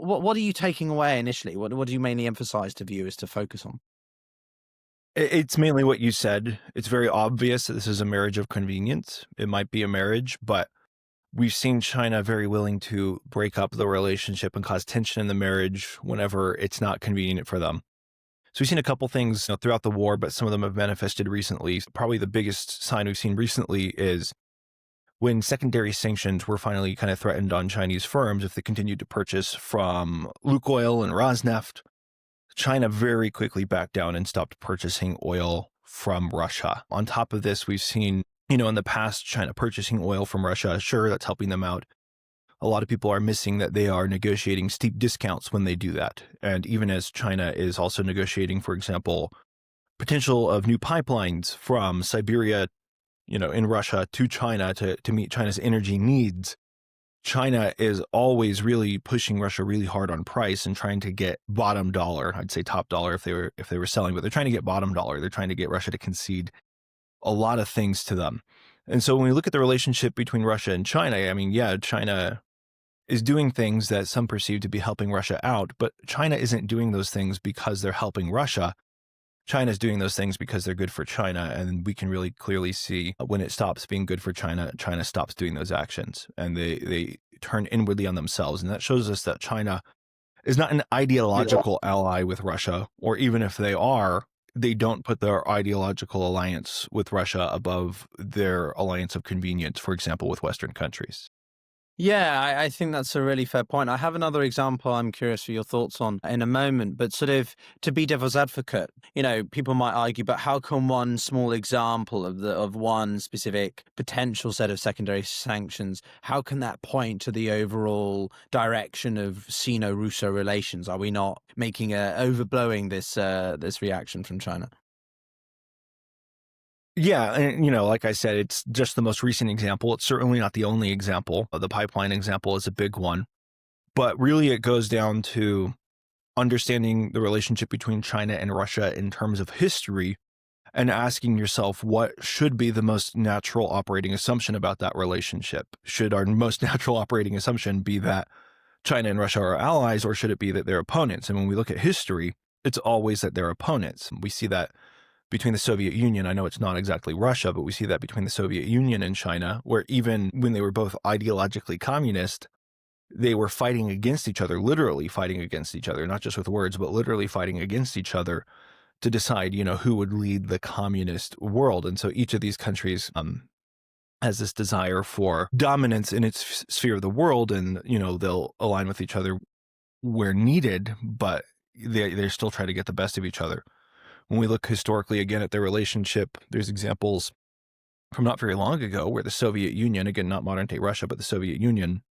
what are you taking away initially? What do you mainly emphasize to viewers to focus on? It's mainly what you said. It's very obvious that this is a marriage of convenience. It might be a marriage, but we've seen China very willing to break up the relationship and cause tension in the marriage whenever it's not convenient for them. So we've seen a couple things throughout the war, but some of them have manifested recently. Probably the biggest sign we've seen recently is when secondary sanctions were finally kind of threatened on Chinese firms if they continued to purchase from Lukoil and Rosneft. China very quickly backed down and stopped purchasing oil from Russia. On top of this, we've seen, in the past, China purchasing oil from Russia. Sure, that's helping them out. A lot of people are missing that they are negotiating steep discounts when they do that. And even as China is also negotiating, for example, potential of new pipelines from Siberia, in Russia to China to meet China's energy needs, China is always really pushing Russia really hard on price and trying to get bottom dollar. I'd say top dollar if they were selling, but they're trying to get bottom dollar. They're trying to get Russia to concede a lot of things to them. And so when we look at the relationship between Russia and China, I mean, yeah, China is doing things that some perceive to be helping Russia out, but China isn't doing those things because they're helping Russia. China's doing those things because they're good for China, and we can really clearly see when it stops being good for China, China stops doing those actions, and they turn inwardly on themselves. And that shows us that China is not an ideological ally with Russia, or even if they are, they don't put their ideological alliance with Russia above their alliance of convenience, for example, with Western countries. Yeah, I think that's a really fair point. I have another example I'm curious for your thoughts on in a moment, but sort of to be devil's advocate, people might argue, but how can one small example of one specific potential set of secondary sanctions, how can that point to the overall direction of Sino-Russo relations? Are we not overblowing this reaction from China? Yeah, and like I said, it's just the most recent example. It's certainly not the only example. The pipeline example is a big one. But really it goes down to understanding the relationship between China and Russia in terms of history and asking yourself what should be the most natural operating assumption about that relationship. Should our most natural operating assumption be that China and Russia are allies, or should it be that they're opponents? And when we look at history, it's always that they're opponents. We see that between the Soviet Union. I know it's not exactly Russia, but we see that between the Soviet Union and China, where even when they were both ideologically communist, they were fighting against each other, literally fighting against each other, not just with words, but literally fighting against each other to decide, who would lead the communist world. And so each of these countries has this desire for dominance in its sphere of the world, and, they'll align with each other where needed, but they're still trying to get the best of each other. When we look historically again at their relationship, there's examples from not very long ago where the Soviet Union, again, not modern day Russia, but the Soviet Union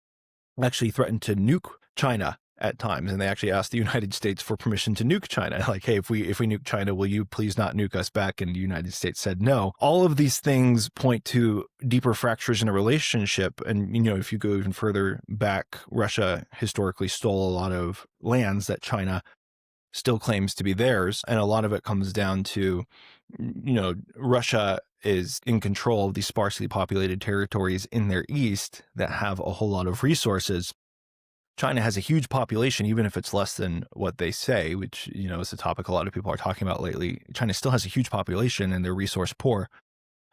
actually threatened to nuke China at times. And they actually asked the United States for permission to nuke China. Like, hey, if we nuke China, will you please not nuke us back? And the United States said no. All of these things point to deeper fractures in a relationship. And, if you go even further back, Russia historically stole a lot of lands that China still claims to be theirs. And a lot of it comes down to, Russia is in control of these sparsely populated territories in their east that have a whole lot of resources. China has a huge population, even if it's less than what they say, which, is a topic a lot of people are talking about lately. China still has a huge population and they're resource poor,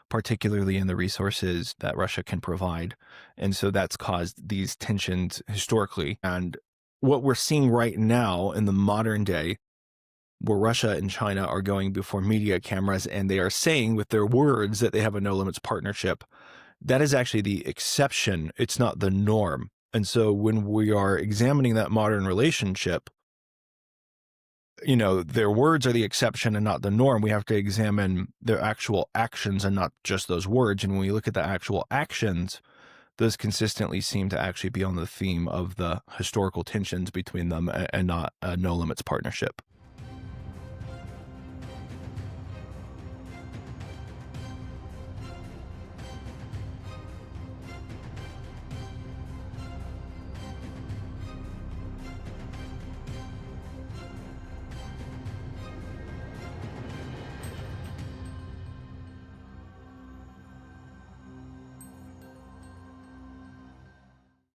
particularly in the resources that Russia can provide. And so that's caused these tensions historically. And what we're seeing right now in the modern day, where Russia and China are going before media cameras and they are saying with their words that they have a no limits partnership, that is actually the exception. It's not the norm. And so when we are examining that modern relationship, their words are the exception and not the norm. We have to examine their actual actions and not just those words. And when we look at the actual actions, those consistently seem to actually be on the theme of the historical tensions between them and not a no limits partnership.